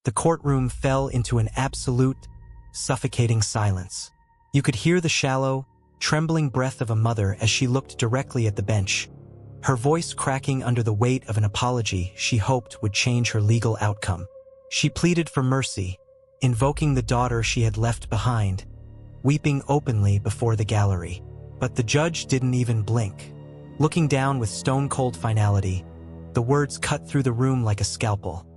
the courtroom fell into an absolute, suffocating silence. You could hear the shallow, trembling breath of a mother as she looked directly at the bench, her voice cracking under the weight of an apology she hoped would change her legal outcome. She pleaded for mercy, invoking the daughter she had left behind, weeping openly before the gallery. But the judge didn't even blink. Looking down with stone-cold finality, the words cut through the room like a scalpel.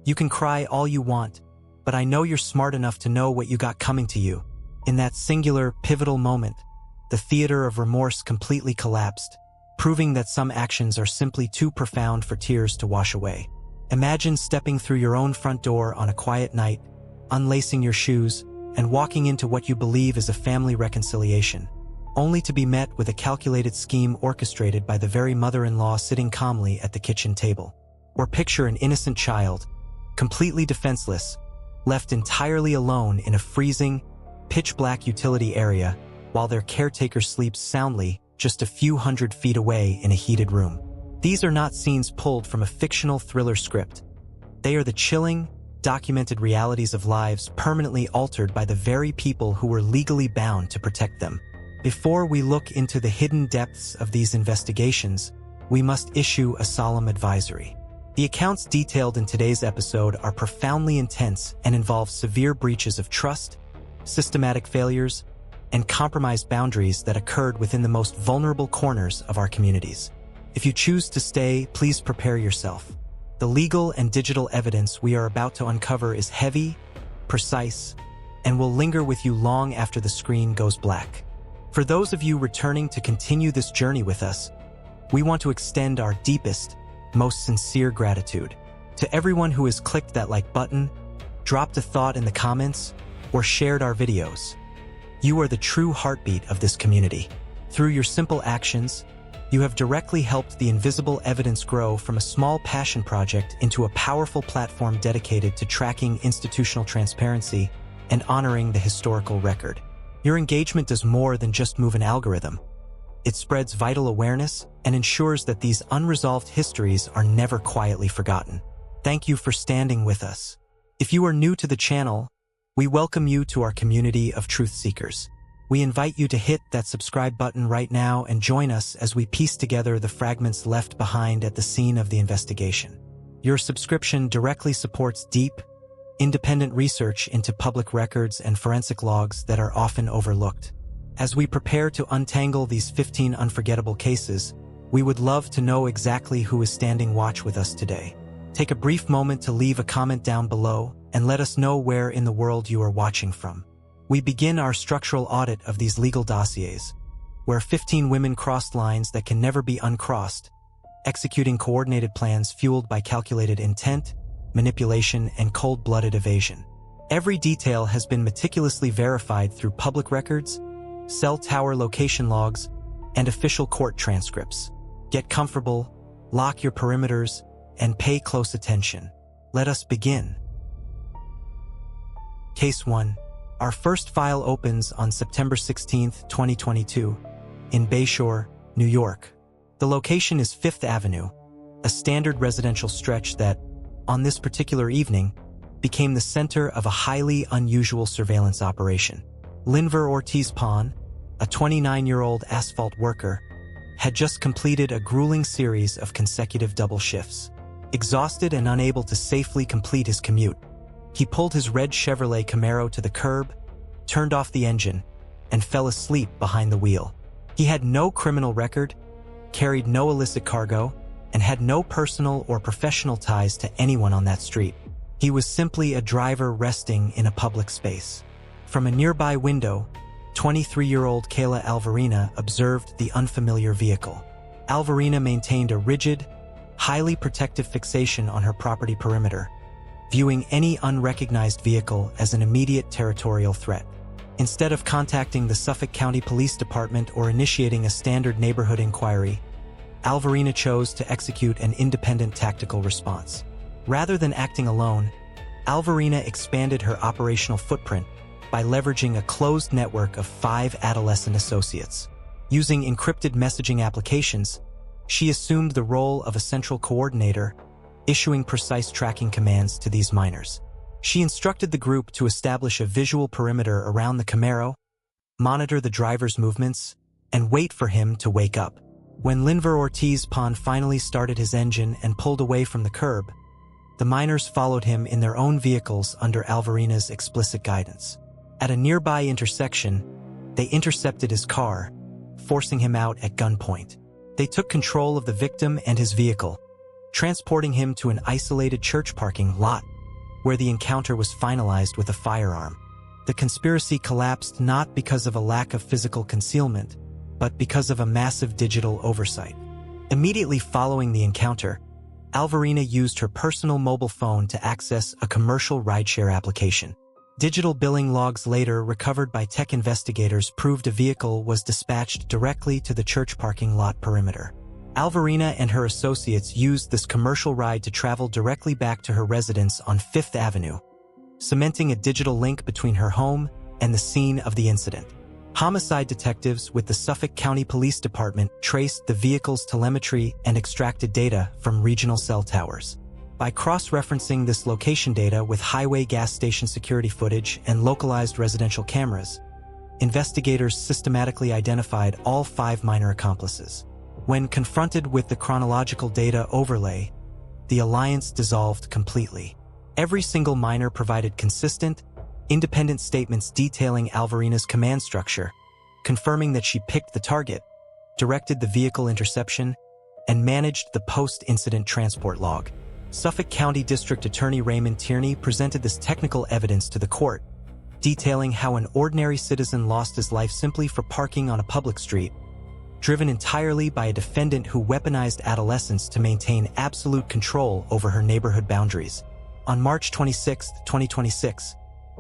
"You can cry all you want, but I know you're smart enough to know what you got coming to you." In that singular, pivotal moment, the theater of remorse completely collapsed, proving that some actions are simply too profound for tears to wash away. Imagine stepping through your own front door on a quiet night, unlacing your shoes, and walking into what you believe is a family reconciliation, only to be met with a calculated scheme orchestrated by the very mother-in-law sitting calmly at the kitchen table. Or picture an innocent child, completely defenseless, left entirely alone in a freezing, pitch-black utility area while their caretaker sleeps soundly just a few hundred feet away in a heated room. These are not scenes pulled from a fictional thriller script. They are the chilling, documented realities of lives permanently altered by the very people who were legally bound to protect them. Before we look into the hidden depths of these investigations, we must issue a solemn advisory. The accounts detailed in today's episode are profoundly intense and involve severe breaches of trust, systematic failures, and compromised boundaries that occurred within the most vulnerable corners of our communities. If you choose to stay, please prepare yourself. The legal and digital evidence we are about to uncover is heavy, precise, and will linger with you long after the screen goes black. For those of you returning to continue this journey with us, we want to extend our deepest, most sincere gratitude. To everyone who has clicked that like button, dropped a thought in the comments, or shared our videos. You are the true heartbeat of this community. Through your simple actions, you have directly helped the invisible evidence grow from a small passion project into a powerful platform dedicated to tracking institutional transparency and honoring the historical record. Your engagement does more than just move an algorithm. It spreads vital awareness and ensures that these unresolved histories are never quietly forgotten. Thank you for standing with us. If you are new to the channel, we welcome you to our community of truth seekers. We invite you to hit that subscribe button right now and join us as we piece together the fragments left behind at the scene of the investigation. Your subscription directly supports deep, independent research into public records and forensic logs that are often overlooked. As we prepare to untangle these 15 unforgettable cases, we would love to know exactly who is standing watch with us today. Take a brief moment to leave a comment down below and let us know where in the world you are watching from. We begin our structural audit of these legal dossiers, where 15 women crossed lines that can never be uncrossed, executing coordinated plans fueled by calculated intent, manipulation, and cold-blooded evasion. Every detail has been meticulously verified through public records, cell tower location logs, and official court transcripts. Get comfortable, lock your perimeters, and pay close attention. Let us begin. Case 1. Our first file opens on September 16, 2022, in Bayshore, New York. The location is 5th Avenue, a standard residential stretch that, on this particular evening, became the center of a highly unusual surveillance operation. Linver Ortiz Pon, a 29-year-old asphalt worker, had just completed a grueling series of consecutive double shifts. Exhausted and unable to safely complete his commute, he pulled his red Chevrolet Camaro to the curb, turned off the engine, and fell asleep behind the wheel. He had no criminal record, carried no illicit cargo, and had no personal or professional ties to anyone on that street. He was simply a driver resting in a public space. From a nearby window, 23-year-old Kayla Alvarina observed the unfamiliar vehicle. Alvarina maintained a rigid, highly protective fixation on her property perimeter, viewing any unrecognized vehicle as an immediate territorial threat. Instead of contacting the Suffolk County Police Department or initiating a standard neighborhood inquiry, Alvarina chose to execute an independent tactical response. Rather than acting alone, Alvarina expanded her operational footprint by leveraging a closed network of 5 adolescent associates. Using encrypted messaging applications, she assumed the role of a central coordinator, issuing precise tracking commands to these minors. She instructed the group to establish a visual perimeter around the Camaro, monitor the driver's movements, and wait for him to wake up. When Linver Ortiz Pon finally started his engine and pulled away from the curb, the miners followed him in their own vehicles under Alvarina's explicit guidance. At a nearby intersection, they intercepted his car, forcing him out at gunpoint. They took control of the victim and his vehicle, transporting him to an isolated church parking lot, where the encounter was finalized with a firearm. The conspiracy collapsed not because of a lack of physical concealment, but because of a massive digital oversight. Immediately following the encounter, Alvarina used her personal mobile phone to access a commercial rideshare application. Digital billing logs later recovered by tech investigators proved a vehicle was dispatched directly to the church parking lot perimeter. Alvarina and her associates used this commercial ride to travel directly back to her residence on 5th Avenue, cementing a digital link between her home and the scene of the incident. Homicide detectives with the Suffolk County Police Department traced the vehicle's telemetry and extracted data from regional cell towers. By cross-referencing this location data with highway gas station security footage and localized residential cameras, investigators systematically identified all 5 minor accomplices. When confronted with the chronological data overlay, the alliance dissolved completely. Every single miner provided consistent, independent statements detailing Alvarina's command structure, confirming that she picked the target, directed the vehicle interception, and managed the post-incident transport log. Suffolk County District Attorney Raymond Tierney presented this technical evidence to the court, detailing how an ordinary citizen lost his life simply for parking on a public street, driven entirely by a defendant who weaponized adolescence to maintain absolute control over her neighborhood boundaries. On March 26, 2026,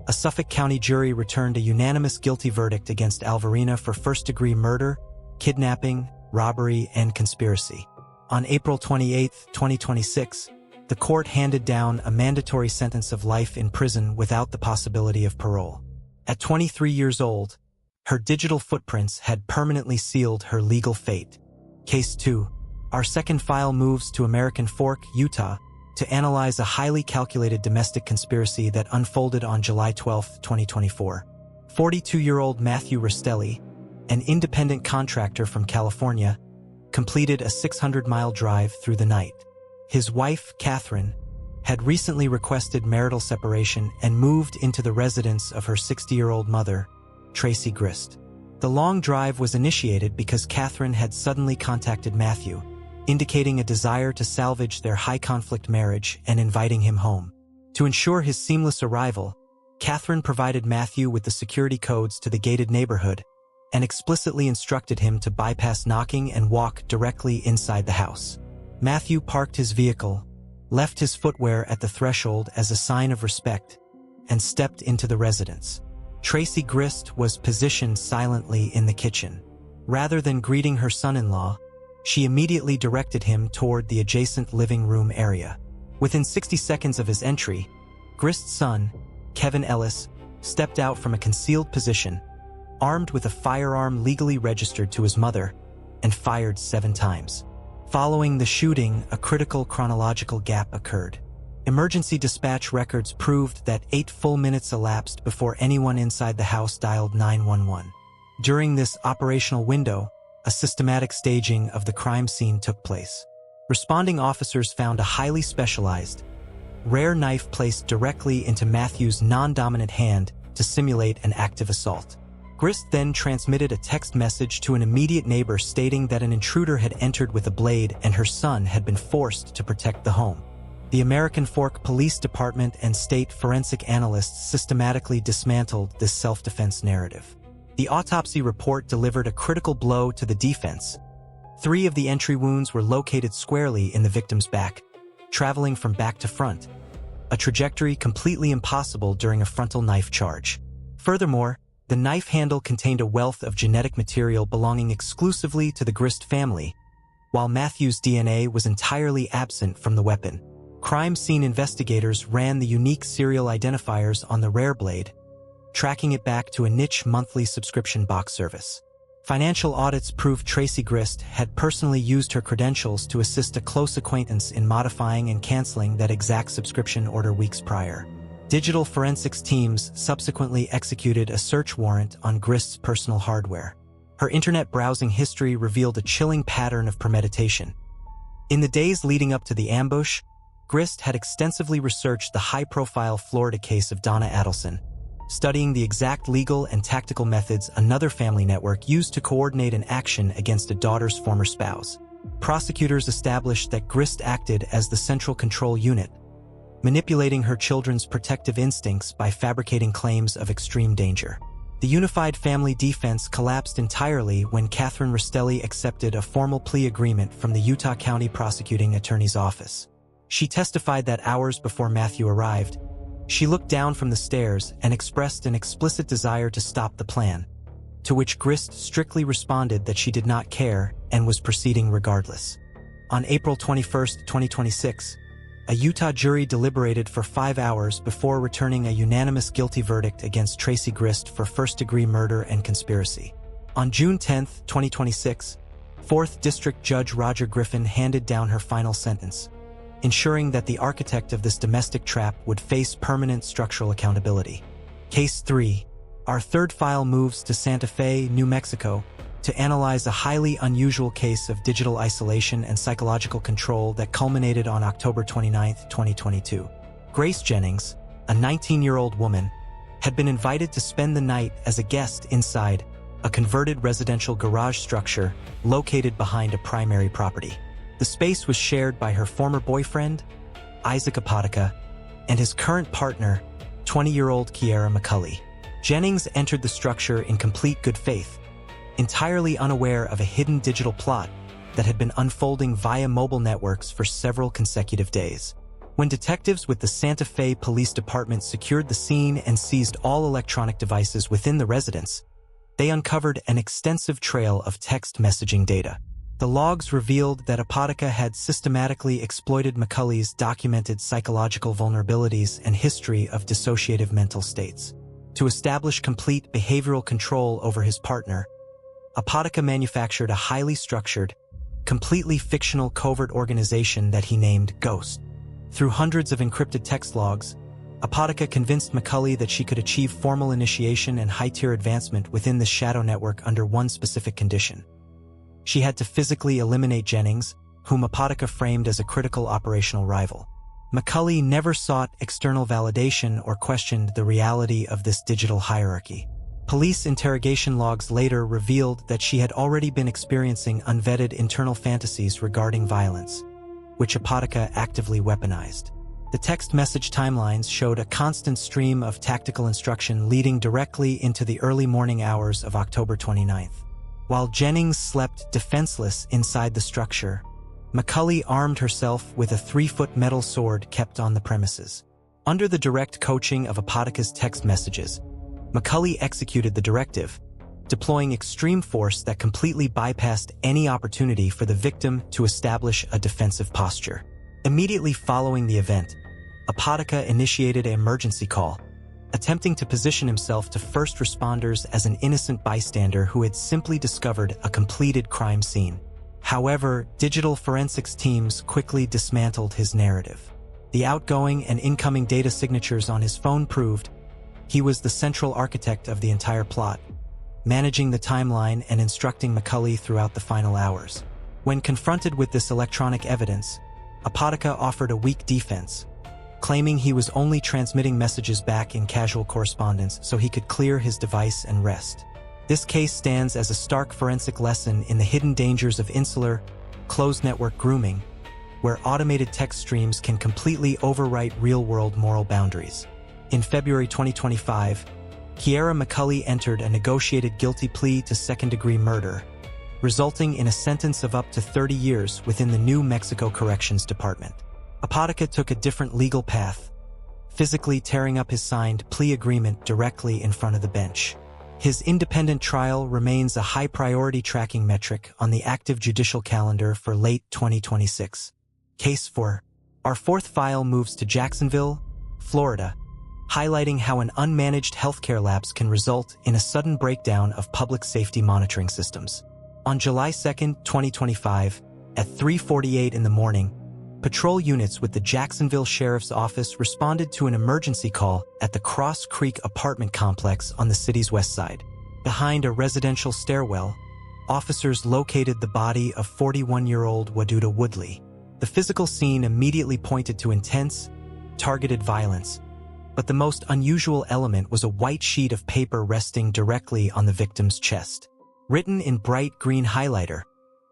a Suffolk County jury returned a unanimous guilty verdict against Alvarina for first-degree murder, kidnapping, robbery, and conspiracy. On April 28, 2026, the court handed down a mandatory sentence of life in prison without the possibility of parole. At 23 years old, her digital footprints had permanently sealed her legal fate. Case 2. Our second file moves to American Fork, Utah, to analyze a highly calculated domestic conspiracy that unfolded on July 12, 2024. 42-year-old Matthew Rastelli, an independent contractor from California, completed a 600-mile drive through the night. His wife, Catherine, had recently requested marital separation and moved into the residence of her 60-year-old mother, Tracy Grist. The long drive was initiated because Catherine had suddenly contacted Matthew, indicating a desire to salvage their high-conflict marriage and inviting him home. To ensure his seamless arrival, Catherine provided Matthew with the security codes to the gated neighborhood and explicitly instructed him to bypass knocking and walk directly inside the house. Matthew parked his vehicle, left his footwear at the threshold as a sign of respect, and stepped into the residence. Tracy Grist was positioned silently in the kitchen. Rather than greeting her son-in-law, she immediately directed him toward the adjacent living room area. Within 60 seconds of his entry, Grist's son, Kevin Ellis, stepped out from a concealed position, armed with a firearm legally registered to his mother, and fired 7 times. Following the shooting, a critical chronological gap occurred. Emergency dispatch records proved that 8 full minutes elapsed before anyone inside the house dialed 911. During this operational window, a systematic staging of the crime scene took place. Responding officers found a highly specialized, rare knife placed directly into Matthew's non-dominant hand to simulate an active assault. Grist then transmitted a text message to an immediate neighbor stating that an intruder had entered with a blade and her son had been forced to protect the home. The American Fork Police Department and state forensic analysts systematically dismantled this self-defense narrative. The autopsy report delivered a critical blow to the defense. 3 of the entry wounds were located squarely in the victim's back, traveling from back to front, a trajectory completely impossible during a frontal knife charge. Furthermore, the knife handle contained a wealth of genetic material belonging exclusively to the Grist family, while Matthew's DNA was entirely absent from the weapon. Crime scene investigators ran the unique serial identifiers on the rare blade, tracking it back to a niche monthly subscription box service. Financial audits proved Tracy Grist had personally used her credentials to assist a close acquaintance in modifying and canceling that exact subscription order weeks prior. Digital forensics teams subsequently executed a search warrant on Grist's personal hardware. Her internet browsing history revealed a chilling pattern of premeditation. In the days leading up to the ambush, Grist had extensively researched the high-profile Florida case of Donna Adelson, studying the exact legal and tactical methods another family network used to coordinate an action against a daughter's former spouse. Prosecutors established that Grist acted as the central control unit, manipulating her children's protective instincts by fabricating claims of extreme danger. The unified family defense collapsed entirely when Catherine Rastelli accepted a formal plea agreement from the Utah County Prosecuting Attorney's Office. She testified that hours before Matthew arrived, she looked down from the stairs and expressed an explicit desire to stop the plan, to which Grist strictly responded that she did not care and was proceeding regardless. On April 21, 2026, a Utah jury deliberated for 5 hours before returning a unanimous guilty verdict against Tracy Grist for first-degree murder and conspiracy. On June 10, 2026, 4th District Judge Roger Griffin handed down her final sentence, ensuring that the architect of this domestic trap would face permanent structural accountability. Case 3. Our third file moves to Santa Fe, New Mexico, to analyze a highly unusual case of digital isolation and psychological control that culminated on October 29, 2022. Grace Jennings, a 19-year-old woman, had been invited to spend the night as a guest inside a converted residential garage structure located behind a primary property. The space was shared by her former boyfriend, Isaac Apodaca, and his current partner, 20-year-old Kiera McCulley. Jennings entered the structure in complete good faith, entirely unaware of a hidden digital plot that had been unfolding via mobile networks for several consecutive days. When detectives with the Santa Fe Police Department secured the scene and seized all electronic devices within the residence, they uncovered an extensive trail of text messaging data. The logs revealed that Apodaca had systematically exploited McCulley's documented psychological vulnerabilities and history of dissociative mental states. To establish complete behavioral control over his partner, Apodaca manufactured a highly structured, completely fictional covert organization that he named Ghost. Through hundreds of encrypted text logs, Apodaca convinced McCulley that she could achieve formal initiation and high-tier advancement within the shadow network under one specific condition. She had to physically eliminate Jennings, whom Apodaca framed as a critical operational rival. McCulley never sought external validation or questioned the reality of this digital hierarchy. Police interrogation logs later revealed that she had already been experiencing unvetted internal fantasies regarding violence, which Apodaca actively weaponized. The text message timelines showed a constant stream of tactical instruction leading directly into the early morning hours of October 29th. While Jennings slept defenseless inside the structure, McCulley armed herself with a 3-foot metal sword kept on the premises. Under the direct coaching of Apodaca's text messages, McCulley executed the directive, deploying extreme force that completely bypassed any opportunity for the victim to establish a defensive posture. Immediately following the event, Apodaca initiated an emergency call, attempting to position himself to first responders as an innocent bystander who had simply discovered a completed crime scene. However, digital forensics teams quickly dismantled his narrative. The outgoing and incoming data signatures on his phone proved he was the central architect of the entire plot, managing the timeline and instructing McCulley throughout the final hours. When confronted with this electronic evidence, Apodaca offered a weak defense, claiming he was only transmitting messages back in casual correspondence so he could clear his device and rest. This case stands as a stark forensic lesson in the hidden dangers of insular, closed-network grooming, where automated text streams can completely overwrite real-world moral boundaries. In February 2025, Kiera McCulley entered a negotiated guilty plea to second-degree murder, resulting in a sentence of up to 30 years within the New Mexico Corrections Department. Apodaca took a different legal path, physically tearing up his signed plea agreement directly in front of the bench. His independent trial remains a high-priority tracking metric on the active judicial calendar for late 2026. Case 4. Our fourth file moves to Jacksonville, Florida, highlighting how an unmanaged healthcare lapse can result in a sudden breakdown of public safety monitoring systems. On July 2, 2025, at 3:48 in the morning, Patrol units with the Jacksonville Sheriff's Office responded to an emergency call at the Cross Creek apartment complex on the city's west side. Behind a residential stairwell, officers located the body of 41-year-old Waduda Woodley. The physical scene immediately pointed to intense, targeted violence, but the most unusual element was a white sheet of paper resting directly on the victim's chest. Written in bright green highlighter,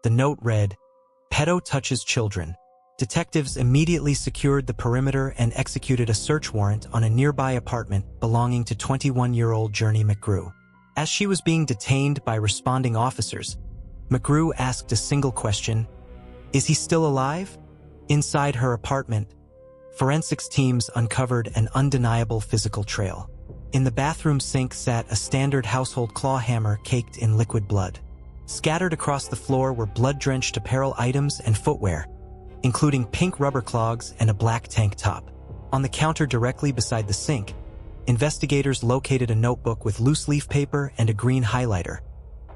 the note read, "Pedo touches children." Detectives immediately secured the perimeter and executed a search warrant on a nearby apartment belonging to 21-year-old Journey McGrew. As she was being detained by responding officers, McGrew asked a single question: "Is he still alive?" Inside her apartment, forensics teams uncovered an undeniable physical trail. In the bathroom sink sat a standard household claw hammer caked in liquid blood. Scattered across the floor were blood-drenched apparel items and footwear, including pink rubber clogs and a black tank top. On the counter directly beside the sink, investigators located a notebook with loose-leaf paper and a green highlighter,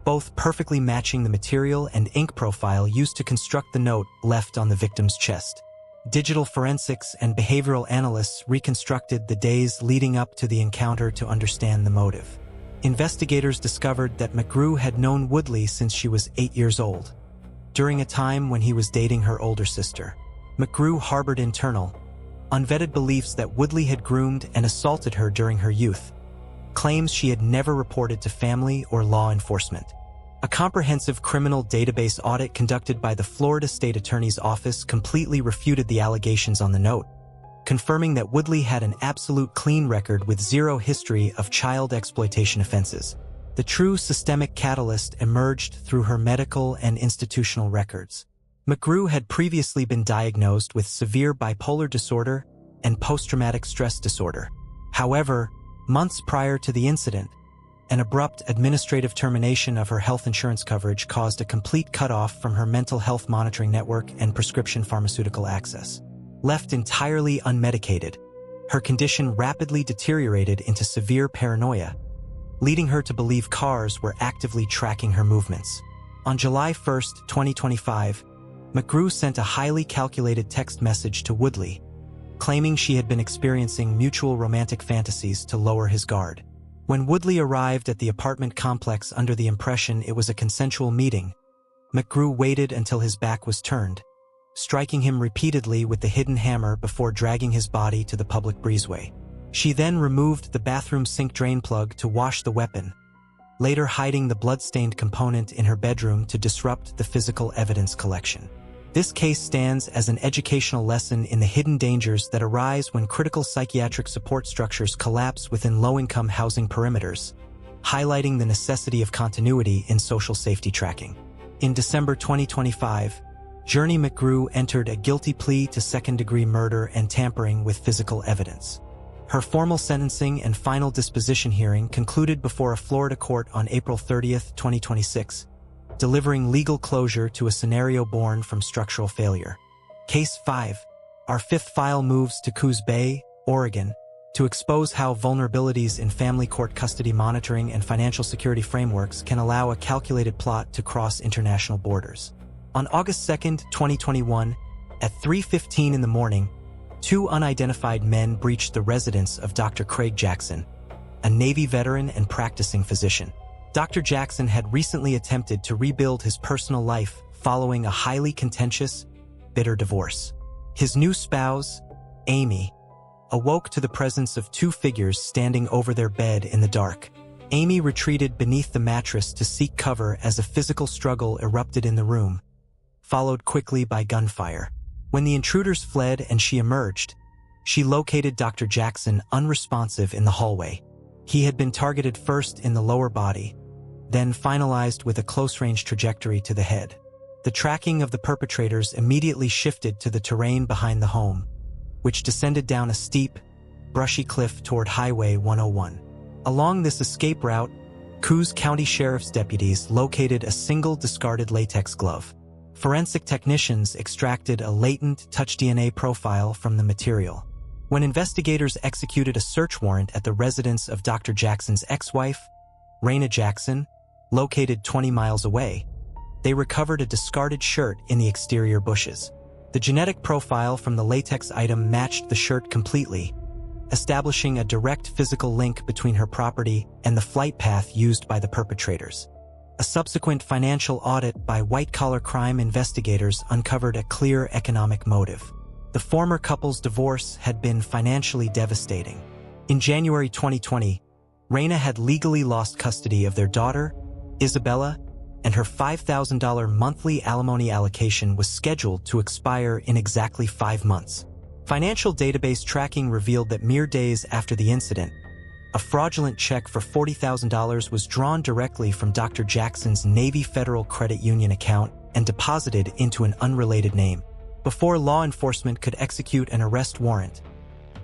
both perfectly matching the material and ink profile used to construct the note left on the victim's chest. Digital forensics and behavioral analysts reconstructed the days leading up to the encounter to understand the motive. Investigators discovered that McGrew had known Woodley since she was 8 years old, during a time when he was dating her older sister. McGrew harbored internal, unvetted beliefs that Woodley had groomed and assaulted her during her youth, claims she had never reported to family or law enforcement. A comprehensive criminal database audit conducted by the Florida State Attorney's Office completely refuted the allegations on the note, confirming that Woodley had an absolute clean record with zero history of child exploitation offenses. The true systemic catalyst emerged through her medical and institutional records. McGrew had previously been diagnosed with severe bipolar disorder and post-traumatic stress disorder. However, months prior to the incident, an abrupt administrative termination of her health insurance coverage caused a complete cutoff from her mental health monitoring network and prescription pharmaceutical access. Left entirely unmedicated, her condition rapidly deteriorated into severe paranoia, leading her to believe cars were actively tracking her movements. On July 1, 2025, McGrew sent a highly calculated text message to Woodley, claiming she had been experiencing mutual romantic fantasies to lower his guard. When Woodley arrived at the apartment complex under the impression it was a consensual meeting, McGrew waited until his back was turned, striking him repeatedly with the hidden hammer before dragging his body to the public breezeway. She then removed the bathroom sink drain plug to wash the weapon, later hiding the blood-stained component in her bedroom to disrupt the physical evidence collection. This case stands as an educational lesson in the hidden dangers that arise when critical psychiatric support structures collapse within low-income housing perimeters, highlighting the necessity of continuity in social safety tracking. In December 2025, Journey McGrew entered a guilty plea to second-degree murder and tampering with physical evidence. Her formal sentencing and final disposition hearing concluded before a Florida court on April 30, 2026, delivering legal closure to a scenario born from structural failure. Case 5. Our fifth file moves to Coos Bay, Oregon, to expose how vulnerabilities in family court custody monitoring and financial security frameworks can allow a calculated plot to cross international borders. On August 2, 2021, at 3:15 in the morning, two unidentified men breached the residence of Dr. Craig Jackson, a Navy veteran and practicing physician. Dr. Jackson had recently attempted to rebuild his personal life following a highly contentious, bitter divorce. His new spouse, Amy, awoke to the presence of two figures standing over their bed in the dark. Amy retreated beneath the mattress to seek cover as a physical struggle erupted in the room, followed quickly by gunfire. When the intruders fled and she emerged, she located Dr. Jackson unresponsive in the hallway. He had been targeted first in the lower body, then finalized with a close-range trajectory to the head. The tracking of the perpetrators immediately shifted to the terrain behind the home, which descended down a steep, brushy cliff toward Highway 101. Along this escape route, Coos County Sheriff's deputies located a single discarded latex glove. Forensic technicians extracted a latent touch DNA profile from the material. When investigators executed a search warrant at the residence of Dr. Jackson's ex-wife, Raina Jackson, located 20 miles away, they recovered a discarded shirt in the exterior bushes. The genetic profile from the latex item matched the shirt completely, establishing a direct physical link between her property and the flight path used by the perpetrators. A subsequent financial audit by white-collar crime investigators uncovered a clear economic motive. The former couple's divorce had been financially devastating. In January 2020, Reina had legally lost custody of their daughter, Isabella, and her $5,000 monthly alimony allocation was scheduled to expire in exactly 5 months. Financial database tracking revealed that mere days after the incident, a fraudulent check for $40,000 was drawn directly from Dr. Jackson's Navy Federal Credit Union account and deposited into an unrelated name. Before law enforcement could execute an arrest warrant,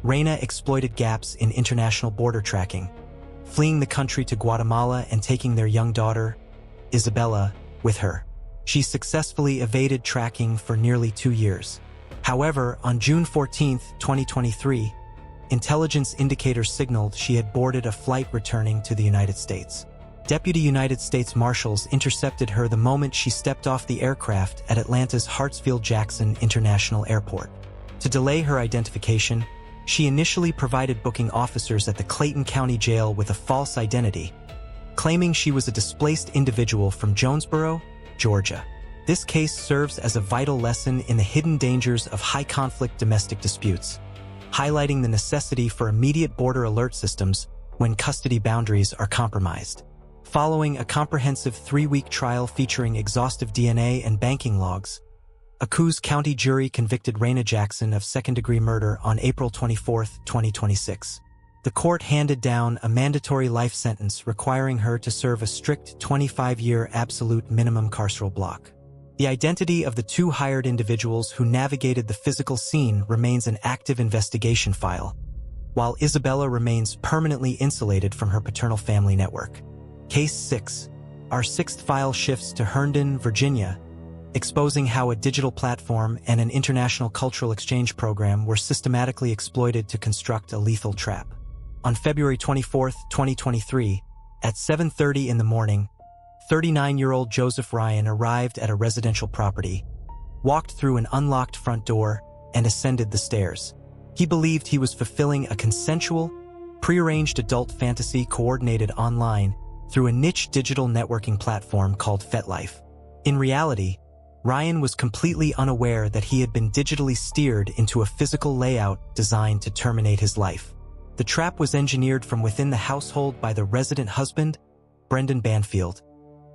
Reina exploited gaps in international border tracking, fleeing the country to Guatemala and taking their young daughter, Isabella, with her. She successfully evaded tracking for nearly 2 years. However, on June 14, 2023, intelligence indicators signaled she had boarded a flight returning to the United States. Deputy United States Marshals intercepted her the moment she stepped off the aircraft at Atlanta's Hartsfield-Jackson International Airport. To delay her identification, she initially provided booking officers at the Clayton County Jail with a false identity, claiming she was a displaced individual from Jonesboro, Georgia. This case serves as a vital lesson in the hidden dangers of high-conflict domestic disputes, highlighting the necessity for immediate border alert systems when custody boundaries are compromised. Following a comprehensive 3-week trial featuring exhaustive DNA and banking logs, a Coos County jury convicted Reina Jackson of second-degree murder on April 24, 2026. The court handed down a mandatory life sentence requiring her to serve a strict 25-year absolute minimum carceral block. The identity of the 2 hired individuals who navigated the physical scene remains an active investigation file, while Isabella remains permanently insulated from her paternal family network. Case 6. Our 6th file shifts to Herndon, Virginia, exposing how a digital platform and an international cultural exchange program were systematically exploited to construct a lethal trap. On February 24, 2023, at 7:30 in the morning, 39-year-old Joseph Ryan arrived at a residential property, walked through an unlocked front door, and ascended the stairs. He believed he was fulfilling a consensual, prearranged adult fantasy coordinated online through a niche digital networking platform called FetLife. In reality, Ryan was completely unaware that he had been digitally steered into a physical layout designed to terminate his life. The trap was engineered from within the household by the resident husband, Brendan Banfield,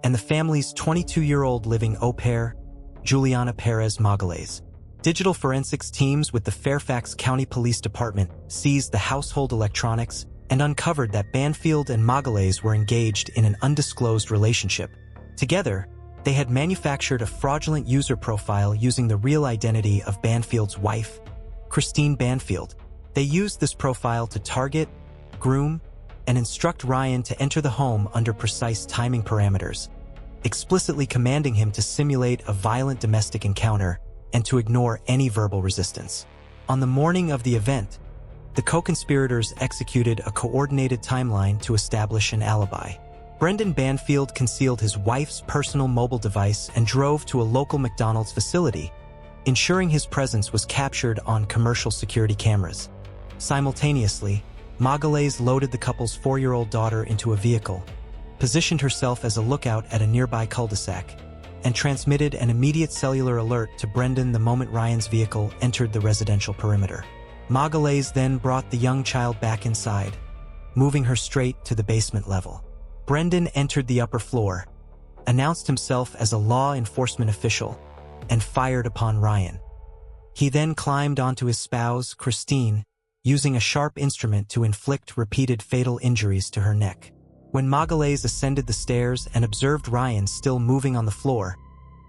and the family's 22-year-old living au pair, Juliana Perez Magalhaes. Digital forensics teams with the Fairfax County Police Department seized the household electronics and uncovered that Banfield and Magalhaes were engaged in an undisclosed relationship. Together, they had manufactured a fraudulent user profile using the real identity of Banfield's wife, Christine Banfield. They used this profile to target, groom, and instruct Ryan to enter the home under precise timing parameters, explicitly commanding him to simulate a violent domestic encounter and to ignore any verbal resistance. On the morning of the event, the co-conspirators executed a coordinated timeline to establish an alibi. Brendan Banfield concealed his wife's personal mobile device and drove to a local McDonald's facility, ensuring his presence was captured on commercial security cameras. Simultaneously, Magalhaes loaded the couple's 4-year-old daughter into a vehicle, positioned herself as a lookout at a nearby cul-de-sac, and transmitted an immediate cellular alert to Brendan the moment Ryan's vehicle entered the residential perimeter. Magalhaes then brought the young child back inside, moving her straight to the basement level. Brendan entered the upper floor, announced himself as a law enforcement official, and fired upon Ryan. He then climbed onto his spouse, Christine, using a sharp instrument to inflict repeated fatal injuries to her neck. When Magalhaes ascended the stairs and observed Ryan still moving on the floor,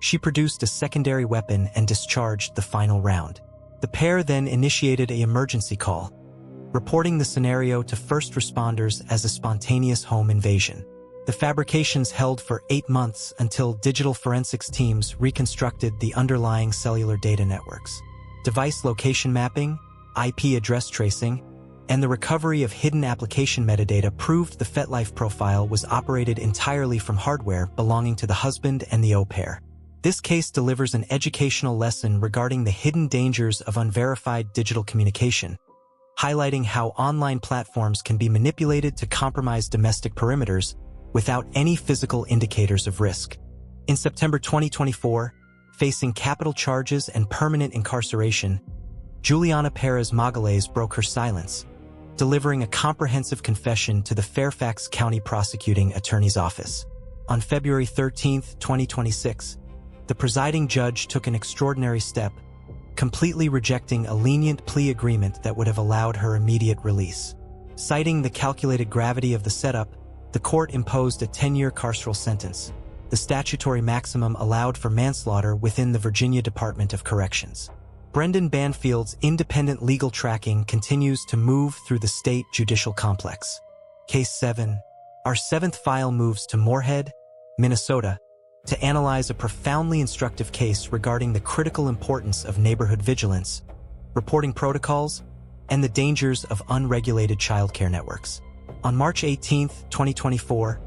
she produced a secondary weapon and discharged the final round. The pair then initiated an emergency call, reporting the scenario to first responders as a spontaneous home invasion. The fabrications held for 8 months until digital forensics teams reconstructed the underlying cellular data networks. Device location mapping, IP address tracing, and the recovery of hidden application metadata proved the FetLife profile was operated entirely from hardware belonging to the husband and the au pair. This case delivers an educational lesson regarding the hidden dangers of unverified digital communication, highlighting how online platforms can be manipulated to compromise domestic perimeters without any physical indicators of risk. In September 2024, facing capital charges and permanent incarceration, Juliana Perez Magalhães broke her silence, delivering a comprehensive confession to the Fairfax County Prosecuting Attorney's Office. On February 13, 2026, the presiding judge took an extraordinary step, completely rejecting a lenient plea agreement that would have allowed her immediate release. Citing the calculated gravity of the setup, the court imposed a 10-year carceral sentence, the statutory maximum allowed for manslaughter within the Virginia Department of Corrections. Brendan Banfield's independent legal tracking continues to move through the state judicial complex. Case 7. Our seventh file moves to Moorhead, Minnesota, to analyze a profoundly instructive case regarding the critical importance of neighborhood vigilance, reporting protocols, and the dangers of unregulated childcare networks. On March 18, 2024,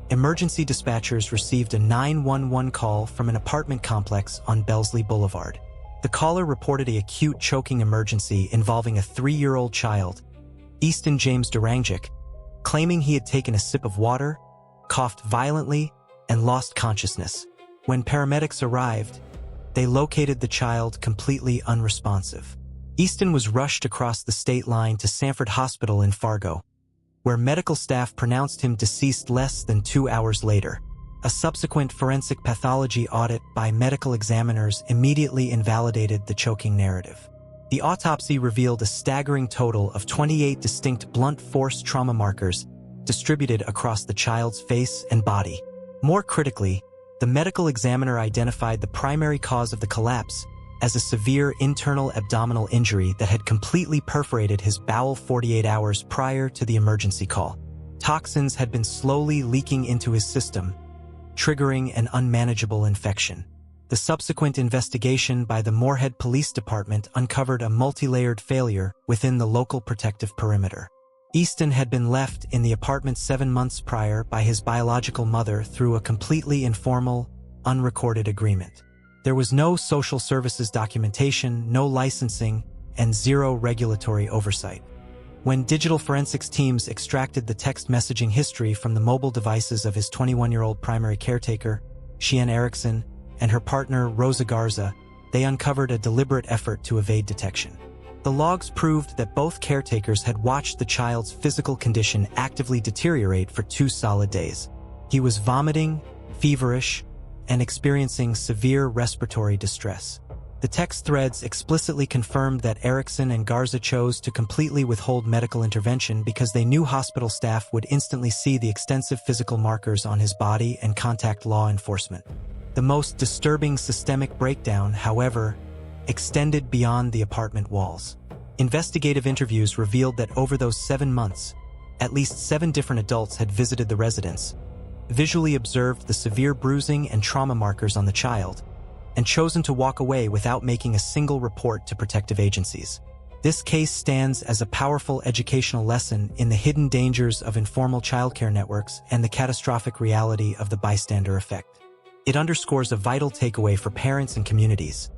emergency dispatchers received a 911 call from an apartment complex on Bellesley Boulevard. The caller reported an acute choking emergency involving a 3-year-old child, Easton James Durangic, claiming he had taken a sip of water, coughed violently, and lost consciousness. When paramedics arrived, they located the child completely unresponsive. Easton was rushed across the state line to Sanford Hospital in Fargo, where medical staff pronounced him deceased less than 2 hours later. A subsequent forensic pathology audit by medical examiners immediately invalidated the choking narrative. The autopsy revealed a staggering total of 28 distinct blunt force trauma markers distributed across the child's face and body. More critically, the medical examiner identified the primary cause of the collapse as a severe internal abdominal injury that had completely perforated his bowel 48 hours prior to the emergency call. Toxins had been slowly leaking into his system, triggering an unmanageable infection. The subsequent investigation by the Moorhead Police Department uncovered a multi-layered failure within the local protective perimeter. Easton had been left in the apartment 7 months prior by his biological mother through a completely informal, unrecorded agreement. There was no social services documentation, no licensing, and zero regulatory oversight. When digital forensics teams extracted the text messaging history from the mobile devices of his 21-year-old primary caretaker, Cheyenne Erickson, and her partner, Rosa Garza, they uncovered a deliberate effort to evade detection. The logs proved that both caretakers had watched the child's physical condition actively deteriorate for 2 solid days. He was vomiting, feverish, and experiencing severe respiratory distress. The text threads explicitly confirmed that Erickson and Garza chose to completely withhold medical intervention because they knew hospital staff would instantly see the extensive physical markers on his body and contact law enforcement. The most disturbing systemic breakdown, however, extended beyond the apartment walls. Investigative interviews revealed that over those 7 months, at least 7 different adults had visited the residence, visually observed the severe bruising and trauma markers on the child, and chosen to walk away without making a single report to protective agencies. This case stands as a powerful educational lesson in the hidden dangers of informal childcare networks and the catastrophic reality of the bystander effect. It underscores a vital takeaway for parents and communities.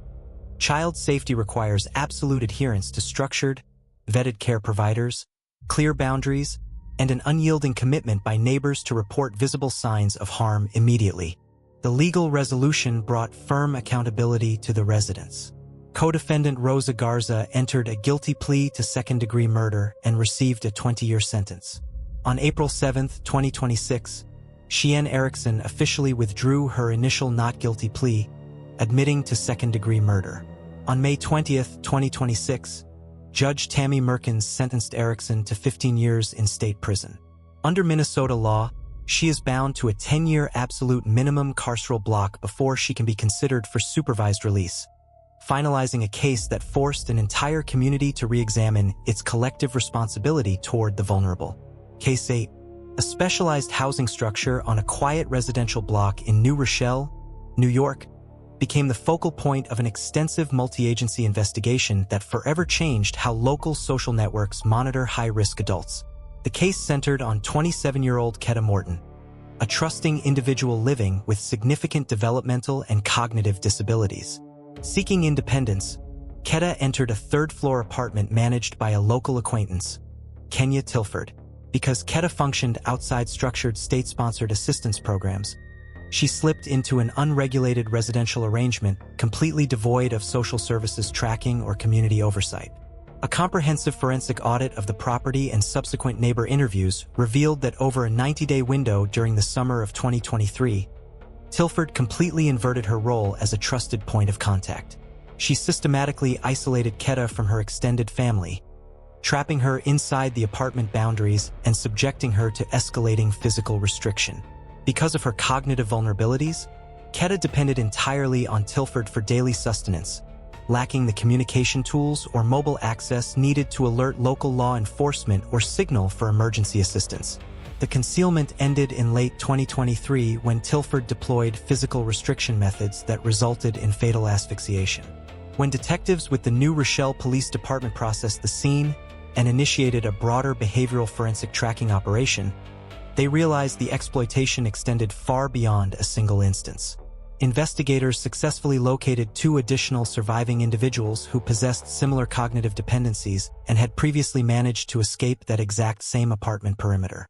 Child safety requires absolute adherence to structured, vetted care providers, clear boundaries, and an unyielding commitment by neighbors to report visible signs of harm immediately. The legal resolution brought firm accountability to the residents. Co-defendant Rosa Garza entered a guilty plea to second-degree murder and received a 20-year sentence. On April 7, 2026, Cheyenne Erickson officially withdrew her initial not guilty plea, admitting to second-degree murder. On May 20, 2026, Judge Tammy Merkins sentenced Erickson to 15 years in state prison. Under Minnesota law, she is bound to a 10-year absolute minimum carceral block before she can be considered for supervised release, finalizing a case that forced an entire community to re-examine its collective responsibility toward the vulnerable. Case 8. A specialized housing structure on a quiet residential block in New Rochelle, New York, became the focal point of an extensive multi-agency investigation that forever changed how local social networks monitor high-risk adults. The case centered on 27-year-old Ketta Morton, a trusting individual living with significant developmental and cognitive disabilities. Seeking independence, Keta entered a third-floor apartment managed by a local acquaintance, Kenya Tilford. Because Keta functioned outside structured state-sponsored assistance programs, she slipped into an unregulated residential arrangement completely devoid of social services tracking or community oversight. A comprehensive forensic audit of the property and subsequent neighbor interviews revealed that over a 90-day window during the summer of 2023, Tilford completely inverted her role as a trusted point of contact. She systematically isolated Keta from her extended family, trapping her inside the apartment boundaries and subjecting her to escalating physical restriction. Because of her cognitive vulnerabilities, Keta depended entirely on Tilford for daily sustenance, lacking the communication tools or mobile access needed to alert local law enforcement or signal for emergency assistance. The concealment ended in late 2023 when Tilford deployed physical restriction methods that resulted in fatal asphyxiation. When detectives with the New Rochelle Police Department processed the scene and initiated a broader behavioral forensic tracking operation, they realized the exploitation extended far beyond a single instance. Investigators successfully located 2 additional surviving individuals who possessed similar cognitive dependencies and had previously managed to escape that exact same apartment perimeter.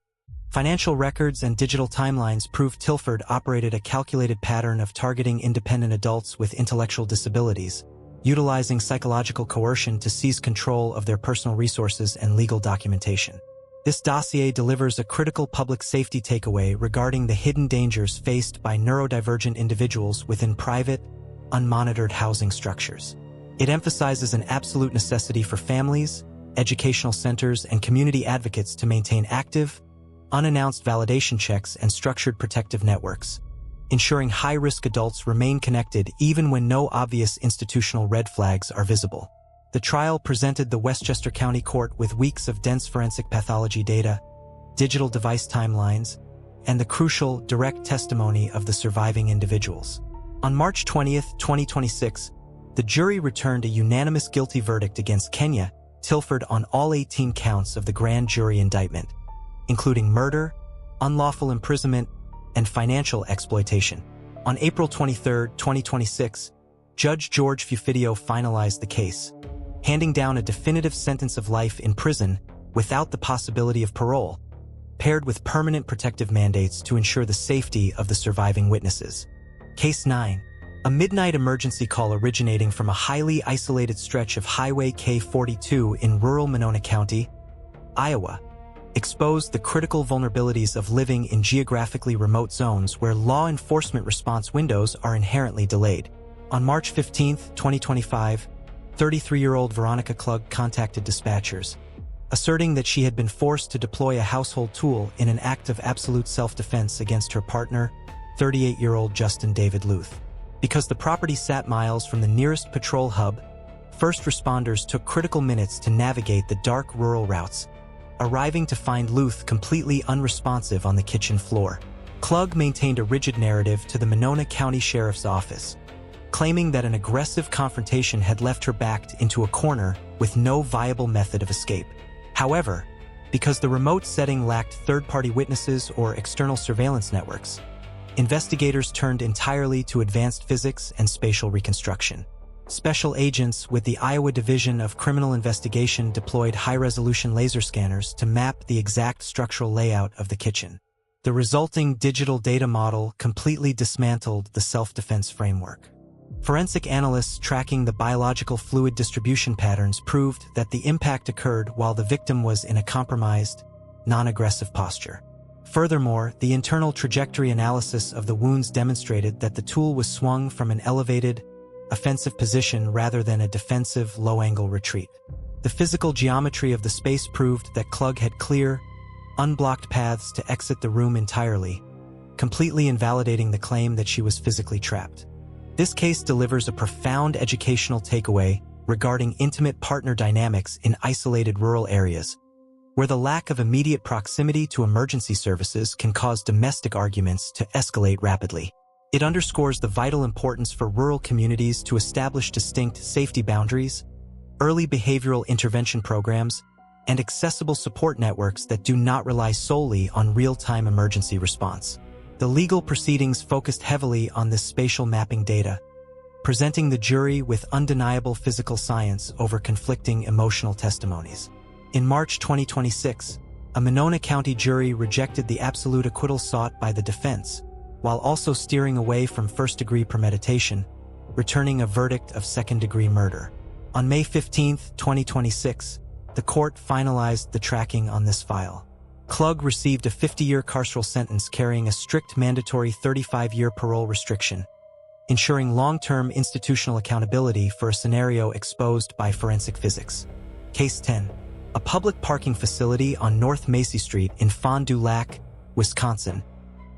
Financial records and digital timelines prove Tilford operated a calculated pattern of targeting independent adults with intellectual disabilities, utilizing psychological coercion to seize control of their personal resources and legal documentation. This dossier delivers a critical public safety takeaway regarding the hidden dangers faced by neurodivergent individuals within private, unmonitored housing structures. It emphasizes an absolute necessity for families, educational centers, and community advocates to maintain active, unannounced validation checks and structured protective networks, ensuring high-risk adults remain connected even when no obvious institutional red flags are visible. The trial presented the Westchester County Court with weeks of dense forensic pathology data, digital device timelines, and the crucial, direct testimony of the surviving individuals. On March 20, 2026, the jury returned a unanimous guilty verdict against Kenya Tilford on all 18 counts of the grand jury indictment, including murder, unlawful imprisonment, and financial exploitation. On April 23, 2026, Judge George Fufidio finalized the case, handing down a definitive sentence of life in prison without the possibility of parole, paired with permanent protective mandates to ensure the safety of the surviving witnesses. Case 9. A midnight emergency call originating from a highly isolated stretch of Highway K-42 in rural Monona County, Iowa, exposed the critical vulnerabilities of living in geographically remote zones where law enforcement response windows are inherently delayed. On March 15, 2025, 33-year-old Veronica Klug contacted dispatchers, asserting that she had been forced to deploy a household tool in an act of absolute self-defense against her partner, 38-year-old Justin David Luth. Because the property sat miles from the nearest patrol hub, first responders took critical minutes to navigate the dark rural routes, arriving to find Luth completely unresponsive on the kitchen floor. Klug maintained a rigid narrative to the Monona County Sheriff's Office, claiming that an aggressive confrontation had left her backed into a corner with no viable method of escape. However, because the remote setting lacked third-party witnesses or external surveillance networks, investigators turned entirely to advanced physics and spatial reconstruction. Special agents with the Iowa Division of Criminal Investigation deployed high-resolution laser scanners to map the exact structural layout of the kitchen. The resulting digital data model completely dismantled the self-defense framework. Forensic analysts tracking the biological fluid distribution patterns proved that the impact occurred while the victim was in a compromised, non-aggressive posture. Furthermore, the internal trajectory analysis of the wounds demonstrated that the tool was swung from an elevated, offensive position rather than a defensive, low-angle retreat. The physical geometry of the space proved that Klug had clear, unblocked paths to exit the room entirely, completely invalidating the claim that she was physically trapped. This case delivers a profound educational takeaway regarding intimate partner dynamics in isolated rural areas, where the lack of immediate proximity to emergency services can cause domestic arguments to escalate rapidly. It underscores the vital importance for rural communities to establish distinct safety boundaries, early behavioral intervention programs, and accessible support networks that do not rely solely on real-time emergency response. The legal proceedings focused heavily on this spatial mapping data, presenting the jury with undeniable physical science over conflicting emotional testimonies. In March 2026, a Monona County jury rejected the absolute acquittal sought by the defense, while also steering away from first-degree premeditation, returning a verdict of second-degree murder. On May 15, 2026, the court finalized the tracking on this file. Klug received a 50-year carceral sentence carrying a strict mandatory 35-year parole restriction, ensuring long-term institutional accountability for a scenario exposed by forensic physics. Case 10. A public parking facility on North Macy Street in Fond du Lac, Wisconsin,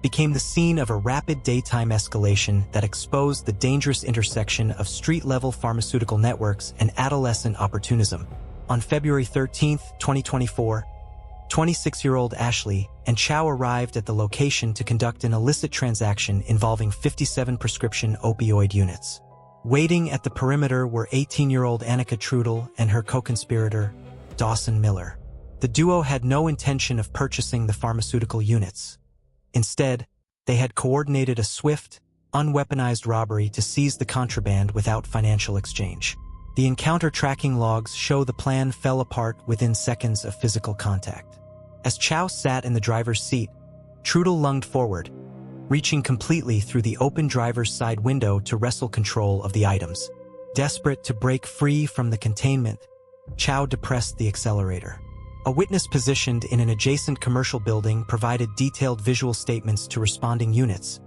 became the scene of a rapid daytime escalation that exposed the dangerous intersection of street-level pharmaceutical networks and adolescent opportunism. On February 13, 2024, 26-year-old Ashley and Chow arrived at the location to conduct an illicit transaction involving 57 prescription opioid units. Waiting at the perimeter were 18-year-old Annika Trudel and her co-conspirator, Dawson Miller. The duo had no intention of purchasing the pharmaceutical units. Instead, they had coordinated a swift, unweaponized robbery to seize the contraband without financial exchange. The encounter tracking logs show the plan fell apart within seconds of physical contact. As Chow sat in the driver's seat, Trudel lunged forward, reaching completely through the open driver's side window to wrestle control of the items. Desperate to break free from the containment, Chow depressed the accelerator. A witness positioned in an adjacent commercial building provided detailed visual statements to responding units,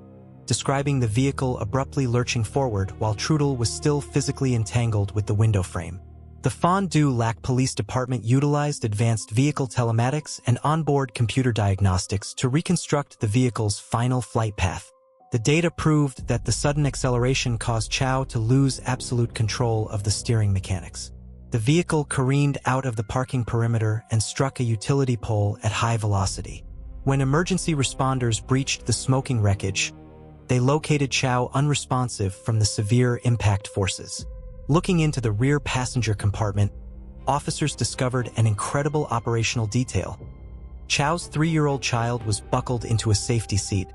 describing the vehicle abruptly lurching forward while Trudel was still physically entangled with the window frame. The Fond du Lac Police Department utilized advanced vehicle telematics and onboard computer diagnostics to reconstruct the vehicle's final flight path. The data proved that the sudden acceleration caused Chow to lose absolute control of the steering mechanics. The vehicle careened out of the parking perimeter and struck a utility pole at high velocity. When emergency responders breached the smoking wreckage, they located Chow unresponsive from the severe impact forces. Looking into the rear passenger compartment, officers discovered an incredible operational detail. Chow's 3-year-old child was buckled into a safety seat,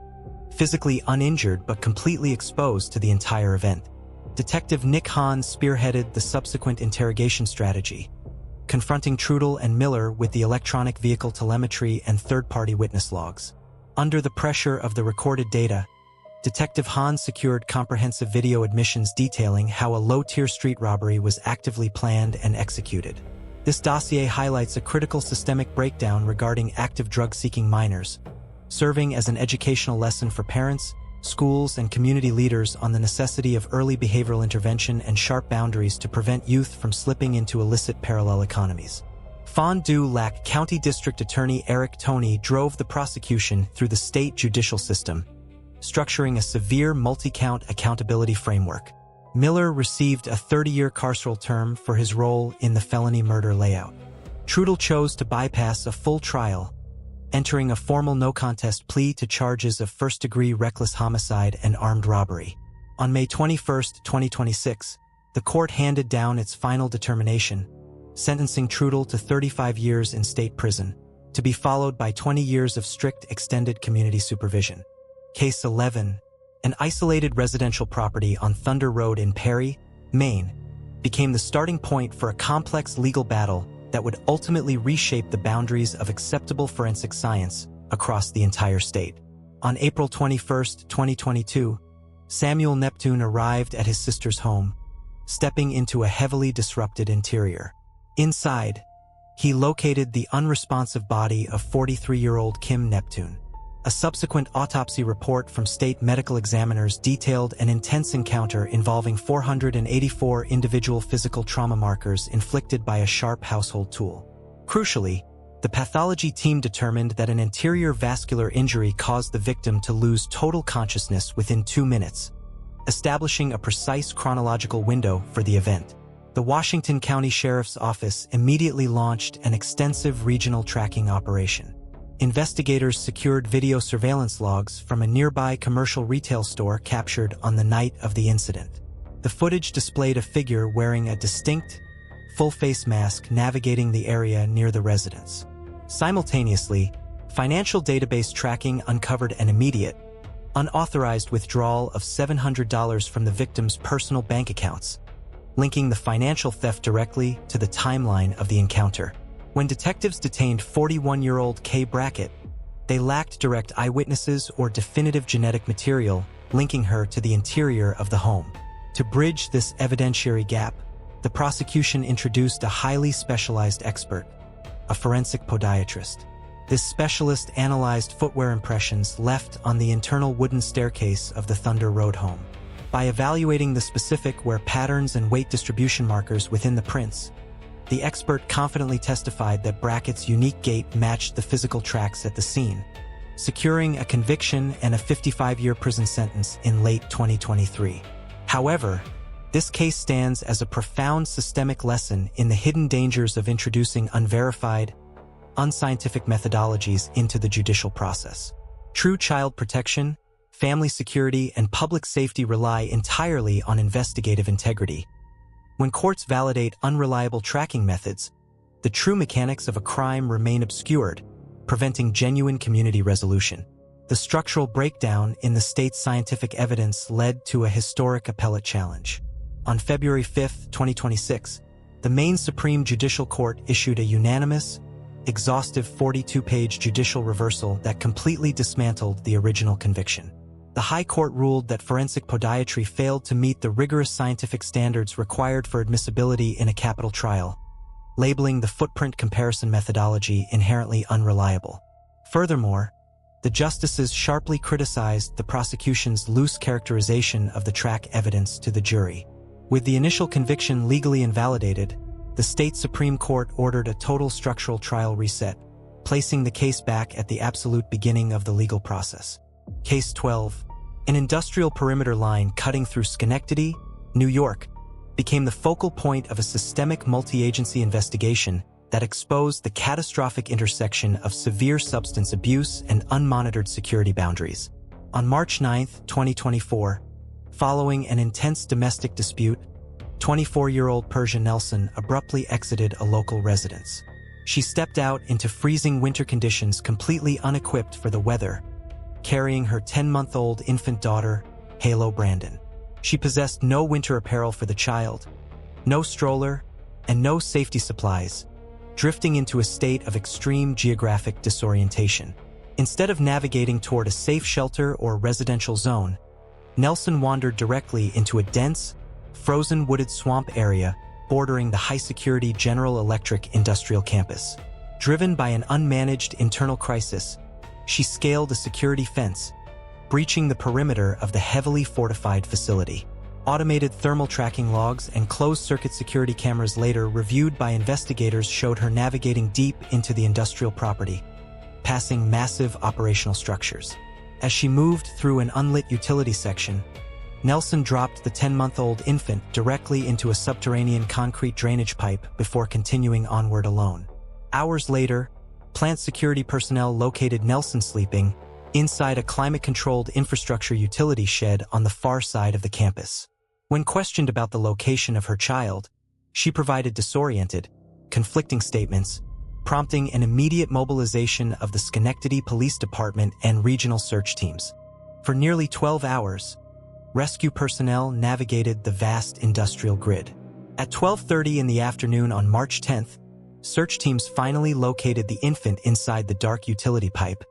physically uninjured but completely exposed to the entire event. Detective Nick Hahn spearheaded the subsequent interrogation strategy, confronting Trudel and Miller with the electronic vehicle telemetry and third-party witness logs. Under the pressure of the recorded data, Detective Hahn secured comprehensive video admissions detailing how a low-tier street robbery was actively planned and executed. This dossier highlights a critical systemic breakdown regarding active drug-seeking minors, serving as an educational lesson for parents, schools, and community leaders on the necessity of early behavioral intervention and sharp boundaries to prevent youth from slipping into illicit parallel economies. Fond du Lac County District Attorney Eric Toney drove the prosecution through the state judicial system, structuring a severe multi-count accountability framework. Miller received a 30-year carceral term for his role in the felony murder layout. Trudel chose to bypass a full trial, entering a formal no-contest plea to charges of first-degree reckless homicide and armed robbery. On May 21, 2026, the court handed down its final determination, sentencing Trudel to 35 years in state prison, to be followed by 20 years of strict extended community supervision. Case 11, an isolated residential property on Thunder Road in Perry, Maine, became the starting point for a complex legal battle that would ultimately reshape the boundaries of acceptable forensic science across the entire state. On April 21, 2022, Samuel Neptune arrived at his sister's home, stepping into a heavily disrupted interior. Inside, he located the unresponsive body of 43-year-old Kim Neptune. A subsequent autopsy report from state medical examiners detailed an intense encounter involving 484 individual physical trauma markers inflicted by a sharp household tool. Crucially, the pathology team determined that an anterior vascular injury caused the victim to lose total consciousness within 2 minutes, establishing a precise chronological window for the event. The Washington County Sheriff's Office immediately launched an extensive regional tracking operation. Investigators secured video surveillance logs from a nearby commercial retail store captured on the night of the incident. The footage displayed a figure wearing a distinct, full-face mask navigating the area near the residence. Simultaneously, financial database tracking uncovered an immediate, unauthorized withdrawal of $700 from the victim's personal bank accounts, linking the financial theft directly to the timeline of the encounter. When detectives detained 41-year-old Kay Brackett, they lacked direct eyewitnesses or definitive genetic material linking her to the interior of the home. To bridge this evidentiary gap, the prosecution introduced a highly specialized expert, a forensic podiatrist. This specialist analyzed footwear impressions left on the internal wooden staircase of the Thunder Road home. By evaluating the specific wear patterns and weight distribution markers within the prints, the expert confidently testified that Brackett's unique gait matched the physical tracks at the scene, securing a conviction and a 55-year prison sentence in late 2023. However, this case stands as a profound systemic lesson in the hidden dangers of introducing unverified, unscientific methodologies into the judicial process. True child protection, family security, and public safety rely entirely on investigative integrity. When courts validate unreliable tracking methods, the true mechanics of a crime remain obscured, preventing genuine community resolution. The structural breakdown in the state's scientific evidence led to a historic appellate challenge. On February 5, 2026, the Maine Supreme Judicial Court issued a unanimous, exhaustive 42-page judicial reversal that completely dismantled the original conviction. The High Court ruled that forensic podiatry failed to meet the rigorous scientific standards required for admissibility in a capital trial, labeling the footprint comparison methodology inherently unreliable. Furthermore, the justices sharply criticized the prosecution's loose characterization of the track evidence to the jury. With the initial conviction legally invalidated, the state Supreme Court ordered a total structural trial reset, placing the case back at the absolute beginning of the legal process. Case 12, an industrial perimeter line cutting through Schenectady, New York, became the focal point of a systemic multi-agency investigation that exposed the catastrophic intersection of severe substance abuse and unmonitored security boundaries. On March 9, 2024, following an intense domestic dispute, 24-year-old Persia Nelson abruptly exited a local residence. She stepped out into freezing winter conditions completely unequipped for the weather, carrying her 10-month-old infant daughter, Halo Brandon. She possessed no winter apparel for the child, no stroller, and no safety supplies, drifting into a state of extreme geographic disorientation. Instead of navigating toward a safe shelter or residential zone, Nelson wandered directly into a dense, frozen wooded swamp area bordering the high-security General Electric industrial campus. Driven by an unmanaged internal crisis, she scaled a security fence, breaching the perimeter of the heavily fortified facility. Automated thermal tracking logs and closed-circuit security cameras later reviewed by investigators showed her navigating deep into the industrial property, passing massive operational structures. As she moved through an unlit utility section, Nelson dropped the 10-month-old infant directly into a subterranean concrete drainage pipe before continuing onward alone. Hours later, plant security personnel located Nelson sleeping inside a climate-controlled infrastructure utility shed on the far side of the campus. When questioned about the location of her child, she provided disoriented, conflicting statements, prompting an immediate mobilization of the Schenectady Police Department and regional search teams. For nearly 12 hours, rescue personnel navigated the vast industrial grid. At 12:30 in the afternoon on March 10th, search teams finally located the infant inside the dark utility pipe,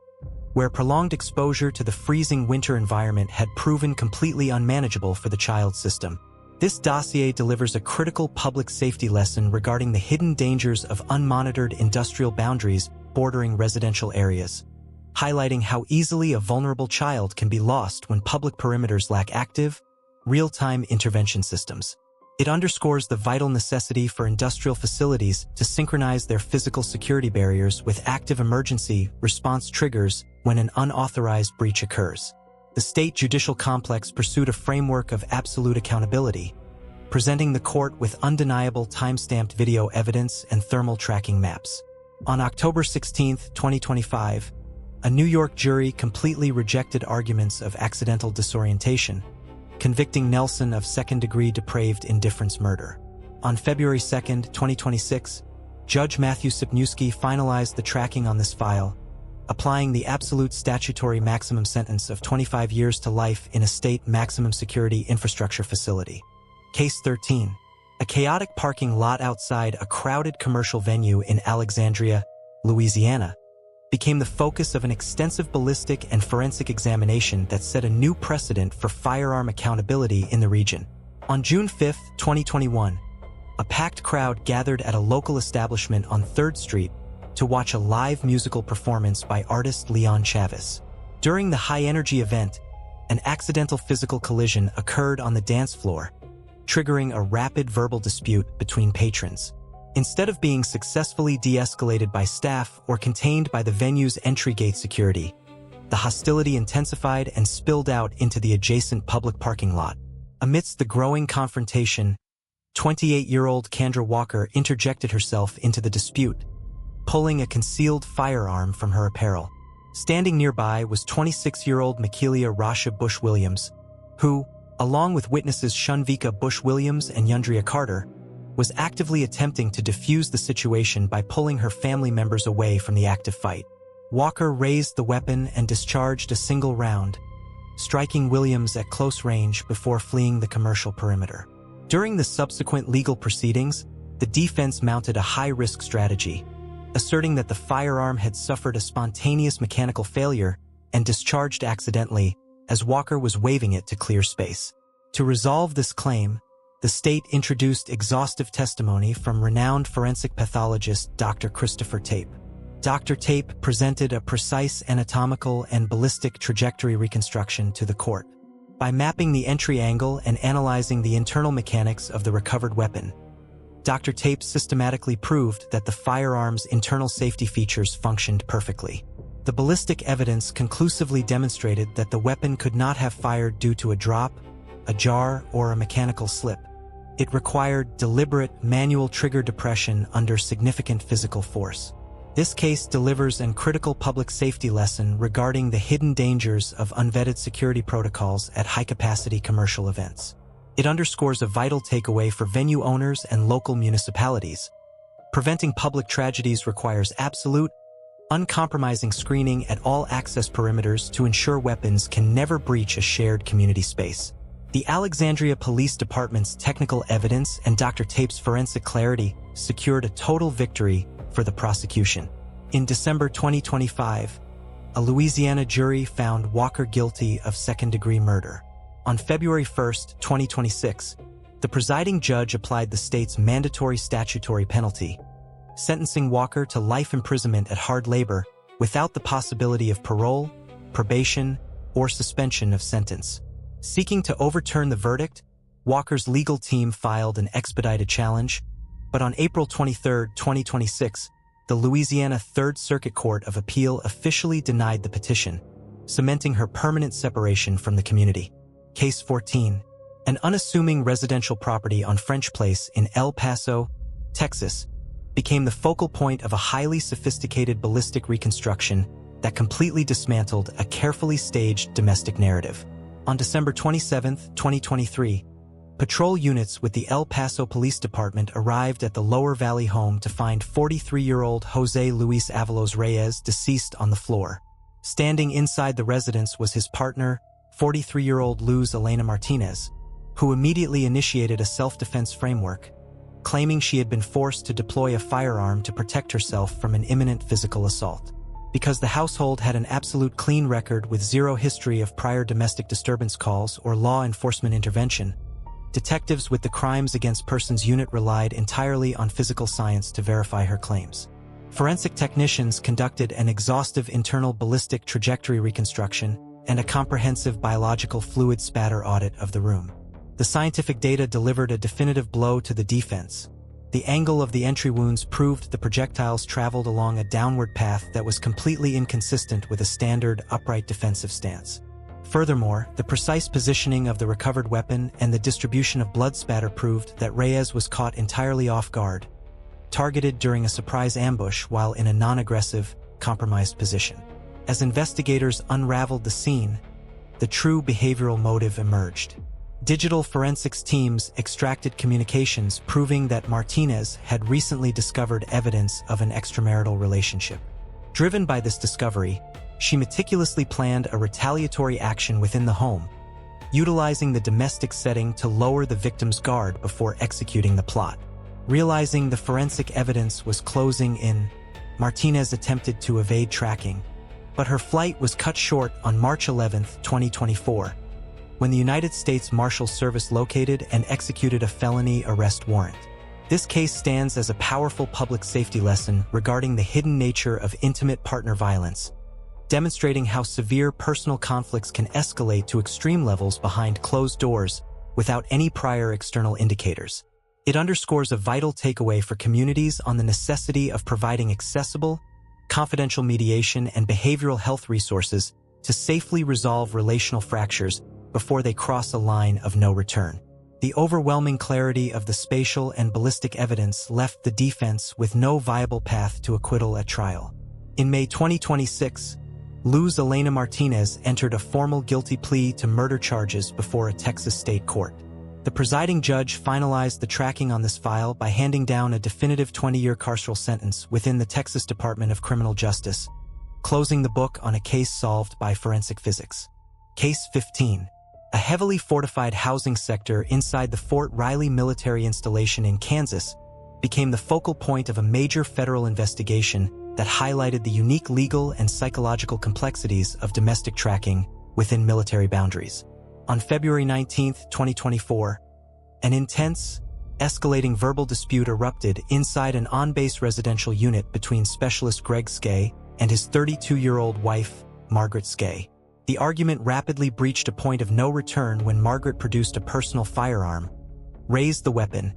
where prolonged exposure to the freezing winter environment had proven completely unmanageable for the child's system. This dossier delivers a critical public safety lesson regarding the hidden dangers of unmonitored industrial boundaries bordering residential areas, highlighting how easily a vulnerable child can be lost when public perimeters lack active, real-time intervention systems. It underscores the vital necessity for industrial facilities to synchronize their physical security barriers with active emergency response triggers when an unauthorized breach occurs. The state judicial complex pursued a framework of absolute accountability, presenting the court with undeniable time-stamped video evidence and thermal tracking maps. On October 16, 2025, a New York jury completely rejected arguments of accidental disorientation, convicting Nelson of second-degree depraved indifference murder. On February 2, 2026, Judge Matthew Sipniewski finalized the tracking on this file, applying the absolute statutory maximum sentence of 25 years to life in a state maximum security infrastructure facility. Case 13. A chaotic parking lot outside a crowded commercial venue in Alexandria, Louisiana, became the focus of an extensive ballistic and forensic examination that set a new precedent for firearm accountability in the region. On June 5, 2021, a packed crowd gathered at a local establishment on 3rd Street to watch a live musical performance by artist Leon Chavis. During the high-energy event, an accidental physical collision occurred on the dance floor, triggering a rapid verbal dispute between patrons. Instead of being successfully de-escalated by staff or contained by the venue's entry gate security, the hostility intensified and spilled out into the adjacent public parking lot. Amidst the growing confrontation, 28-year-old Kendra Walker interjected herself into the dispute, pulling a concealed firearm from her apparel. Standing nearby was 26-year-old Makelia Rasha Bush-Williams, who, along with witnesses Shunvika Bush-Williams and Yundria Carter, was actively attempting to defuse the situation by pulling her family members away from the active fight. Walker raised the weapon and discharged a single round, striking Williams at close range before fleeing the commercial perimeter. During the subsequent legal proceedings, the defense mounted a high-risk strategy, asserting that the firearm had suffered a spontaneous mechanical failure and discharged accidentally as Walker was waving it to clear space. To resolve this claim, the state introduced exhaustive testimony from renowned forensic pathologist Dr. Christopher Tape. Dr. Tape presented a precise anatomical and ballistic trajectory reconstruction to the court. By mapping the entry angle and analyzing the internal mechanics of the recovered weapon, Dr. Tape systematically proved that the firearm's internal safety features functioned perfectly. The ballistic evidence conclusively demonstrated that the weapon could not have fired due to a drop, a jar, or a mechanical slip. It required deliberate manual trigger depression under significant physical force. This case delivers a critical public safety lesson regarding the hidden dangers of unvetted security protocols at high-capacity commercial events. It underscores a vital takeaway for venue owners and local municipalities. Preventing public tragedies requires absolute, uncompromising screening at all access perimeters to ensure weapons can never breach a shared community space. The Alexandria Police Department's technical evidence and Dr. Tape's forensic clarity secured a total victory for the prosecution. In December 2025, a Louisiana jury found Walker guilty of second-degree murder. On February 1, 2026, the presiding judge applied the state's mandatory statutory penalty, sentencing Walker to life imprisonment at hard labor without the possibility of parole, probation, or suspension of sentence. Seeking to overturn the verdict, Walker's legal team filed an expedited challenge, but on April 23, 2026, the Louisiana Third Circuit Court of Appeal officially denied the petition, cementing her permanent separation from the community. Case 14. An unassuming residential property on French Place in El Paso, Texas, became the focal point of a highly sophisticated ballistic reconstruction that completely dismantled a carefully staged domestic narrative. On December 27, 2023, patrol units with the El Paso Police Department arrived at the Lower Valley home to find 43-year-old Jose Luis Avalos Reyes deceased on the floor. Standing inside the residence was his partner, 43-year-old Luz Elena Martinez, who immediately initiated a self-defense framework, claiming she had been forced to deploy a firearm to protect herself from an imminent physical assault. Because the household had an absolute clean record with zero history of prior domestic disturbance calls or law enforcement intervention, detectives with the Crimes Against Persons Unit relied entirely on physical science to verify her claims. Forensic technicians conducted an exhaustive internal ballistic trajectory reconstruction and a comprehensive biological fluid spatter audit of the room. The scientific data delivered a definitive blow to the defense. The angle of the entry wounds proved the projectiles traveled along a downward path that was completely inconsistent with a standard upright defensive stance. Furthermore, the precise positioning of the recovered weapon and the distribution of blood spatter proved that Reyes was caught entirely off guard, targeted during a surprise ambush while in a non-aggressive, compromised position. As investigators unraveled the scene, the true behavioral motive emerged. Digital forensics teams extracted communications proving that Martinez had recently discovered evidence of an extramarital relationship. Driven by this discovery, she meticulously planned a retaliatory action within the home, utilizing the domestic setting to lower the victim's guard before executing the plot. Realizing the forensic evidence was closing in, Martinez attempted to evade tracking, but her flight was cut short on March 11, 2024, when the United States Marshal Service located and executed a felony arrest warrant. This case stands as a powerful public safety lesson regarding the hidden nature of intimate partner violence, demonstrating how severe personal conflicts can escalate to extreme levels behind closed doors without any prior external indicators. It underscores a vital takeaway for communities on the necessity of providing accessible, confidential mediation and behavioral health resources to safely resolve relational fractures before they cross a line of no return. The overwhelming clarity of the spatial and ballistic evidence left the defense with no viable path to acquittal at trial. In May 2026, Luz Elena Martinez entered a formal guilty plea to murder charges before a Texas state court. The presiding judge finalized the tracking on this file by handing down a definitive 20-year carceral sentence within the Texas Department of Criminal Justice, closing the book on a case solved by forensic physics. Case 15. A heavily fortified housing sector inside the Fort Riley military installation in Kansas became the focal point of a major federal investigation that highlighted the unique legal and psychological complexities of domestic tracking within military boundaries. On February 19, 2024, an intense, escalating verbal dispute erupted inside an on-base residential unit between Specialist Greg Skay and his 32-year-old wife, Margaret Skay. The argument rapidly breached a point of no return when Margaret produced a personal firearm, raised the weapon,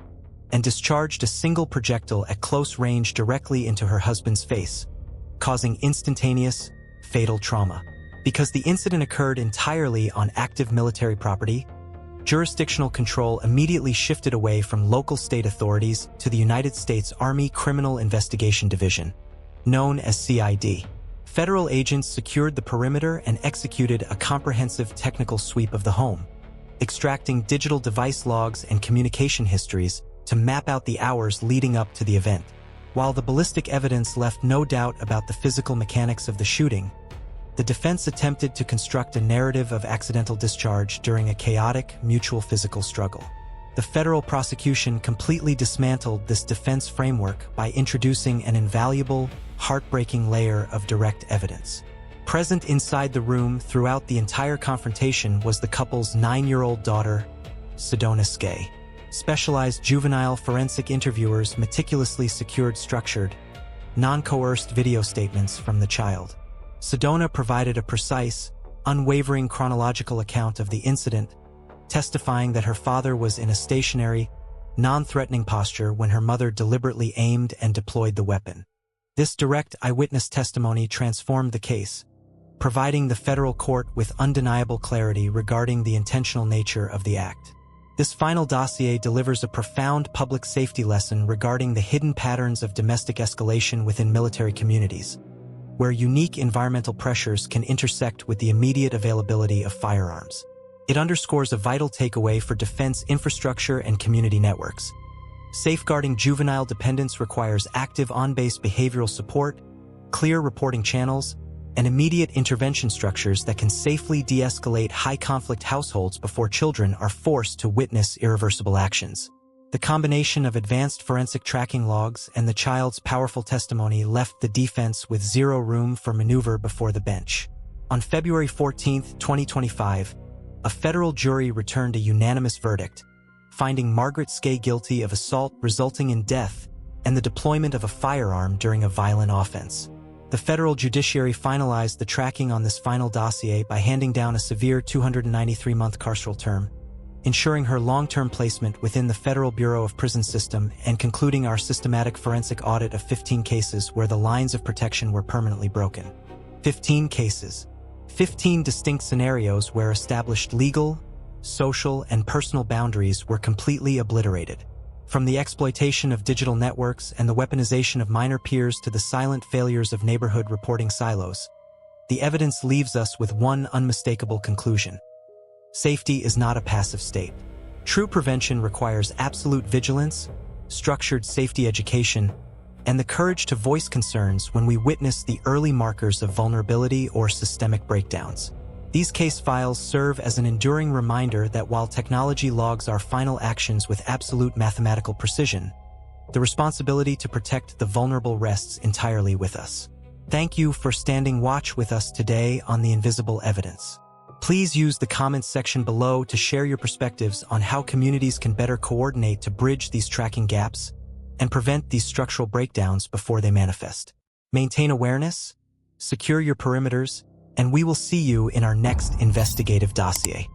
and discharged a single projectile at close range directly into her husband's face, causing instantaneous, fatal trauma. Because the incident occurred entirely on active military property, jurisdictional control immediately shifted away from local state authorities to the United States Army Criminal Investigation Division, known as CID. Federal agents secured the perimeter and executed a comprehensive technical sweep of the home, extracting digital device logs and communication histories to map out the hours leading up to the event. While the ballistic evidence left no doubt about the physical mechanics of the shooting, the defense attempted to construct a narrative of accidental discharge during a chaotic, mutual physical struggle. The federal prosecution completely dismantled this defense framework by introducing an invaluable, heartbreaking layer of direct evidence. Present inside the room throughout the entire confrontation was the couple's 9-year-old daughter, Sedona Skay. Specialized juvenile forensic interviewers meticulously secured structured, non-coerced video statements from the child. Sedona provided a precise, unwavering chronological account of the incident, testifying that her father was in a stationary, non-threatening posture when her mother deliberately aimed and deployed the weapon. This direct eyewitness testimony transformed the case, providing the federal court with undeniable clarity regarding the intentional nature of the act. This final dossier delivers a profound public safety lesson regarding the hidden patterns of domestic escalation within military communities, where unique environmental pressures can intersect with the immediate availability of firearms. It underscores a vital takeaway for defense infrastructure and community networks. Safeguarding juvenile dependence requires active on-base behavioral support, clear reporting channels, and immediate intervention structures that can safely de-escalate high-conflict households before children are forced to witness irreversible actions. The combination of advanced forensic tracking logs and the child's powerful testimony left the defense with zero room for maneuver before the bench. On February 14, 2025, a federal jury returned a unanimous verdict, finding Margaret Skay guilty of assault resulting in death and the deployment of a firearm during a violent offense. The federal judiciary finalized the tracking on this final dossier by handing down a severe 293-month carceral term, ensuring her long-term placement within the Federal Bureau of Prison System and concluding our systematic forensic audit of 15 cases where the lines of protection were permanently broken. 15 cases. 15 distinct scenarios where established legal, social, and personal boundaries were completely obliterated. From the exploitation of digital networks and the weaponization of minor peers to the silent failures of neighborhood reporting silos, the evidence leaves us with one unmistakable conclusion. Safety is not a passive state. True prevention requires absolute vigilance, structured safety education, and the courage to voice concerns when we witness the early markers of vulnerability or systemic breakdowns. These case files serve as an enduring reminder that while technology logs our final actions with absolute mathematical precision, the responsibility to protect the vulnerable rests entirely with us. Thank you for standing watch with us today on the invisible evidence. Please use the comments section below to share your perspectives on how communities can better coordinate to bridge these tracking gaps and prevent these structural breakdowns before they manifest. Maintain awareness, secure your perimeters, and we will see you in our next investigative dossier.